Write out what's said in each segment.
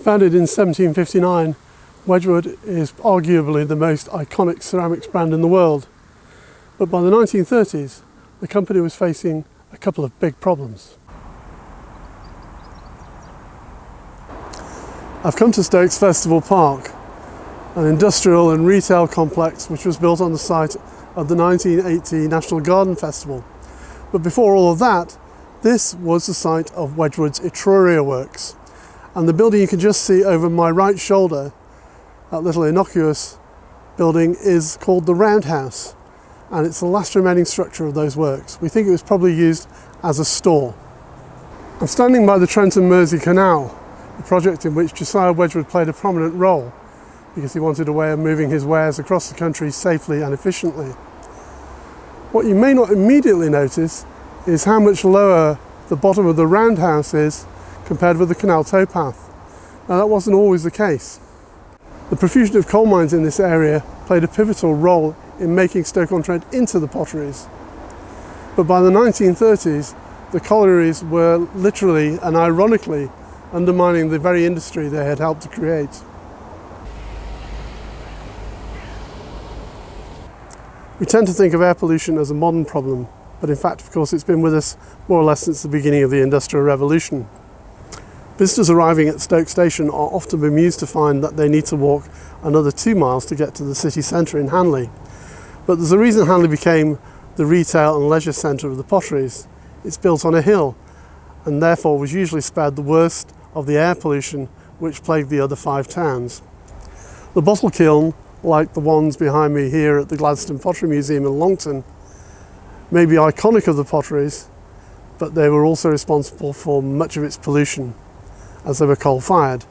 Founded in 1759, Wedgwood is arguably the most iconic ceramics brand in the world. But by the 1930s, the company was facing a couple of big problems. I've come to Stokes Festival Park, an industrial and retail complex which was built on the site of the 1980 National Garden Festival. But before all of that, this was the site of Wedgwood's Etruria works. And the building you can just see over my right shoulder, that little innocuous building, is called the Roundhouse. And it's the last remaining structure of those works. We think it was probably used as a store. I'm standing by the Trenton Mersey Canal, a project in which Josiah Wedgwood played a prominent role because he wanted a way of moving his wares across the country safely and efficiently. What you may not immediately notice is how much lower the bottom of the roundhouse is compared with the canal towpath. Now, that wasn't always the case. The profusion of coal mines in this area played a pivotal role in making Stoke-on-Trent into the potteries. But by the 1930s, the collieries were literally and ironically undermining the very industry they had helped to create. We tend to think of air pollution as a modern problem, but in fact, of course, it's been with us more or less since the beginning of the Industrial Revolution. Visitors arriving at Stoke Station are often bemused to find that they need to walk another 2 miles to get to the city centre in Hanley. But there's a reason Hanley became the retail and leisure centre of the potteries. It's built on a hill and therefore was usually spared the worst of the air pollution which plagued the other 5 towns. The bottle kiln, like the ones behind me here at the Gladstone Pottery Museum in Longton, may be iconic of the potteries, but they were also responsible for much of its pollution, as they were coal-fired.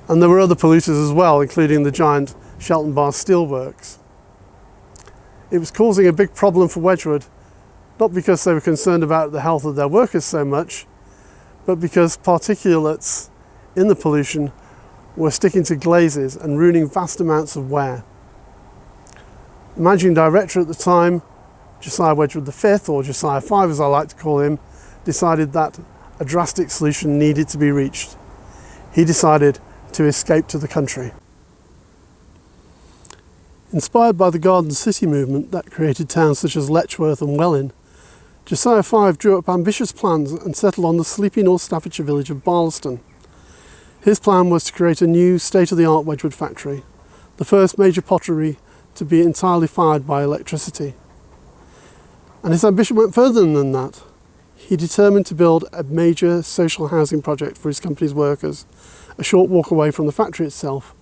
And there were other polluters as well, including the giant Shelton Bar steelworks. It was causing a big problem for Wedgwood, not because they were concerned about the health of their workers so much, but because particulates in the pollution were sticking to glazes and ruining vast amounts of wear. The managing director at the time, Josiah Wedgwood V, or Josiah V as I like to call him, decided that a drastic solution needed to be reached. He decided to escape to the country. Inspired by the Garden City movement that created towns such as Letchworth and Welwyn, Josiah V drew up ambitious plans and settled on the sleepy North Staffordshire village of Barlaston. His plan was to create a new state-of-the-art Wedgwood factory, the first major pottery to be entirely fired by electricity. And his ambition went further than that. He determined to build a major social housing project for his company's workers, a short walk away from the factory itself,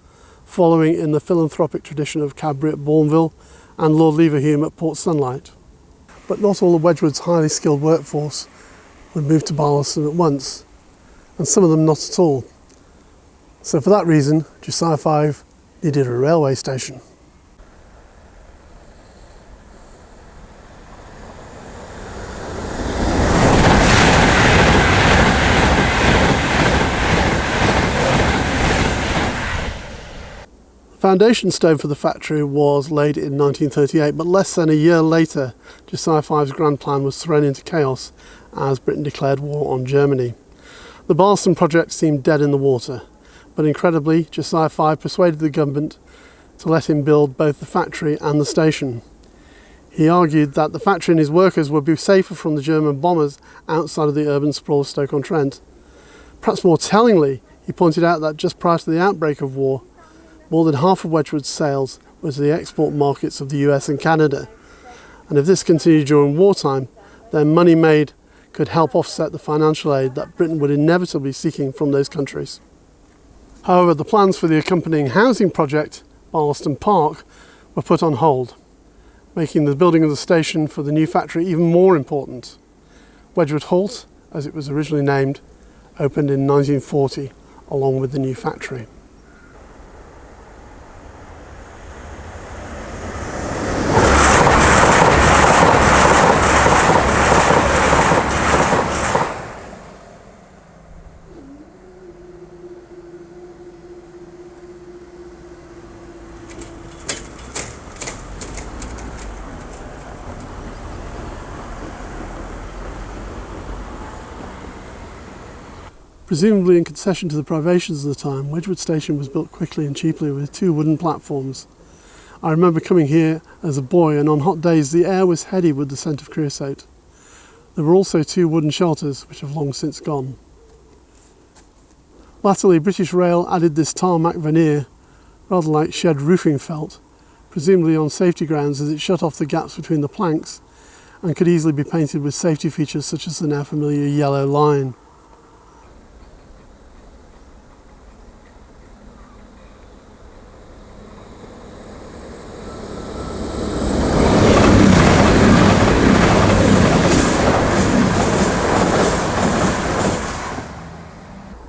following in the philanthropic tradition of Cadbury at Bourneville and Lord Leverhulme at Port Sunlight. But not all of Wedgwood's highly skilled workforce would move to Barlaston at once, and some of them not at all. So for that reason, Josiah V needed a railway station. The foundation stone for the factory was laid in 1938, but less than a year later, Josiah V's grand plan was thrown into chaos as Britain declared war on Germany. The Barlaston project seemed dead in the water, but incredibly, Josiah V persuaded the government to let him build both the factory and the station. He argued that the factory and his workers would be safer from the German bombers outside of the urban sprawl of Stoke-on-Trent. Perhaps more tellingly, he pointed out that just prior to the outbreak of war, more than half of Wedgwood's sales were to the export markets of the US and Canada. And if this continued during wartime, then money made could help offset the financial aid that Britain would inevitably be seeking from those countries. However, the plans for the accompanying housing project, Barlaston Park, were put on hold, making the building of the station for the new factory even more important. Wedgwood Halt, as it was originally named, opened in 1940 along with the new factory. Presumably in concession to the privations of the time, Wedgwood Station was built quickly and cheaply with 2 wooden platforms. I remember coming here as a boy, and on hot days the air was heady with the scent of creosote. There were also 2 wooden shelters, which have long since gone. Latterly, British Rail added this tarmac veneer, rather like shed roofing felt, presumably on safety grounds, as it shut off the gaps between the planks and could easily be painted with safety features such as the now familiar yellow line.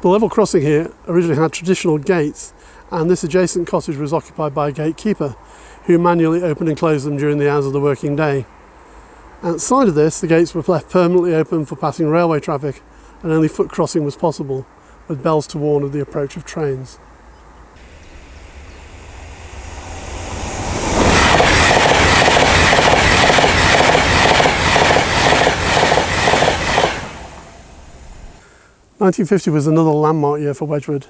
The level crossing here originally had traditional gates, and this adjacent cottage was occupied by a gatekeeper who manually opened and closed them during the hours of the working day. Outside of this, the gates were left permanently open for passing railway traffic, and only foot crossing was possible, with bells to warn of the approach of trains. (1950) was another landmark year for Wedgwood.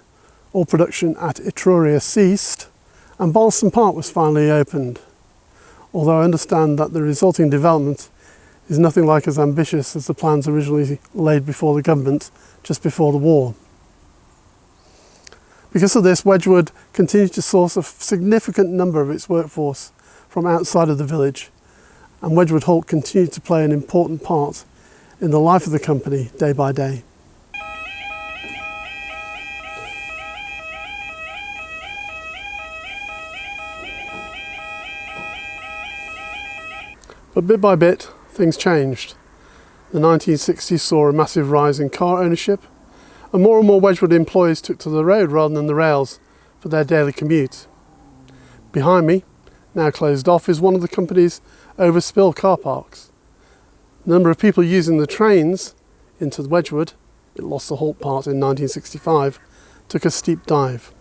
All production at Etruria ceased, and Barlston Park was finally opened. Although I understand that the resulting development is nothing like as ambitious as the plans originally laid before the government just before the war. Because of this, Wedgwood continued to source a significant number of its workforce from outside of the village, and Wedgwood Halt continued to play an important part in the life of the company day by day. But bit by bit, things changed. The 1960s saw a massive rise in car ownership, and more Wedgwood employees took to the road rather than the rails for their daily commute. Behind me, now closed off, is one of the company's overspill car parks. The number of people using the trains into Wedgwood, it lost the Halt part in 1965, took a steep dive.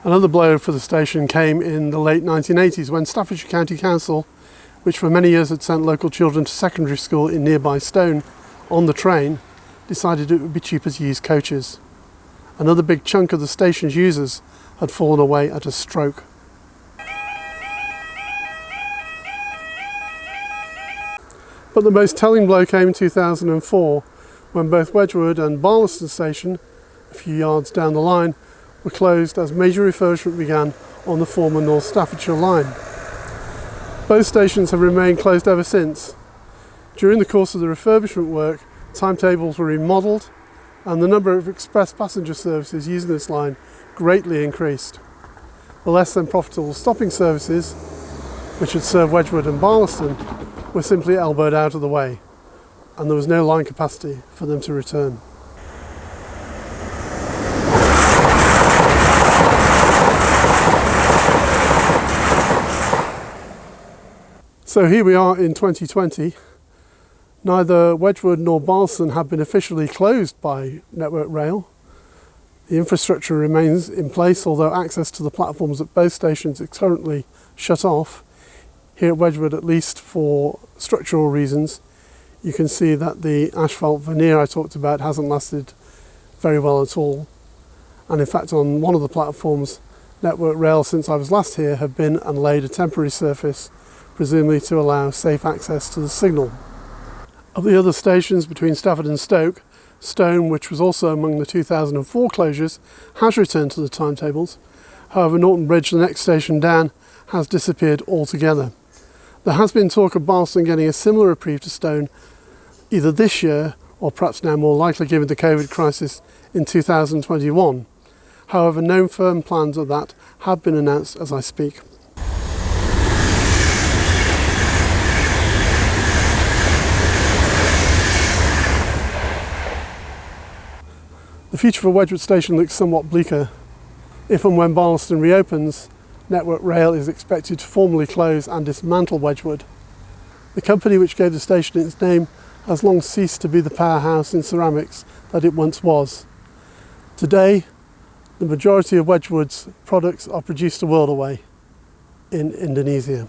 Another blow for the station came in the late 1980s when Staffordshire County Council, which for many years had sent local children to secondary school in nearby Stone on the train, decided it would be cheaper to use coaches. Another big chunk of the station's users had fallen away at a stroke. But the most telling blow came in 2004 when both Wedgwood and Barlston Station, a few yards down the line, were closed as major refurbishment began on the former North Staffordshire line. Both stations have remained closed ever since. During the course of the refurbishment work, timetables were remodelled and the number of express passenger services using this line greatly increased. The less than profitable stopping services, which had served Wedgwood and Barlston, were simply elbowed out of the way, and there was no line capacity for them to return. So here we are in 2020. Neither Wedgwood nor Barlston have been officially closed by Network Rail. The infrastructure remains in place, although access to the platforms at both stations is currently shut off. Here at Wedgwood, at least for structural reasons, you can see that the asphalt veneer I talked about hasn't lasted very well at all. And in fact, on one of the platforms, Network Rail, since I was last here, have been and laid a temporary surface, presumably to allow safe access to the signal. Of the other stations between Stafford and Stoke, Stone, which was also among the 2004 closures, has returned to the timetables. However, Norton Bridge, the next station down, has disappeared altogether. There has been talk of Barlston getting a similar reprieve to Stone either this year or perhaps now more likely given the COVID crisis in 2021. However, no firm plans of that have been announced as I speak. The future for Wedgwood Station looks somewhat bleaker. If and when Barlston reopens, Network Rail is expected to formally close and dismantle Wedgwood. The company which gave the station its name has long ceased to be the powerhouse in ceramics that it once was. Today, the majority of Wedgwood's products are produced a world away in Indonesia.